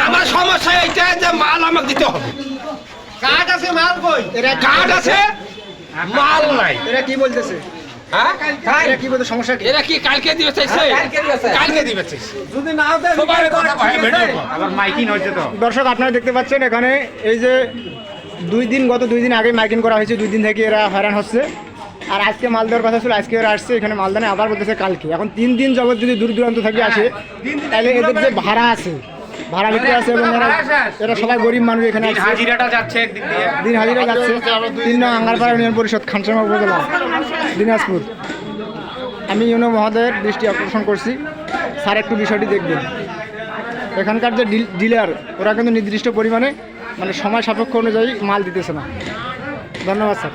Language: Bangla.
আমার সমস্যা এইটা যে মাল আমাকে দিতে হবে। কার্ড আছে, মাল কই? কার্ড আছে, মাল নাই। এরা কি বলতেছে? হ্যাঁ, এরা কি বলতে সমস্যা কি? এরা কি কালকে দিবে চাইছে? কালকে দিবে চাইছে। যদি নাও দেয় সবার কথা ভাই ভিডিও আবার মাইকিং হচ্ছে তো। দর্শক আপনারা দেখতে পাচ্ছেন এখানে এই যে গত 2 দিন আগে মাইকিং করা হয়েছে, 2 দিন থেকে এরা হয়রান হচ্ছে। আর আজকে মাল দেওয়ার কথা ছিল, আজকে এরা আসছে এখানে মাল দেনে, আবার বলতেছে কালকে। এখন 3 দিন যাবত যদি দূর দূরান্ত থেকে আসে তাহলে এদের যে ভাড়া আছে, ভাড়া দিতে আছে, এবং এরা সবাই গরিব মানুষ এখানে আসছে। হাজিরাটা যাচ্ছে একদিক দিয়ে, দিন হাজিরা যাচ্ছে 3 নং আঙ্গারপাড়া ইউনিয়ন পরিষদ, খানসামা উপজেলা, দিনাজপুর। আমি ইউনো মহোদয়ের দৃষ্টি আকর্ষণ করছি, স্যার একটু বিষয়টি দেখবেন। এখানকার যে ডিলার ওরা কিন্তু নির্দিষ্ট পরিমাণে মানে সময় সাপেক্ষ অনুযায়ী মাল দিতেছে না। ধন্যবাদ স্যার।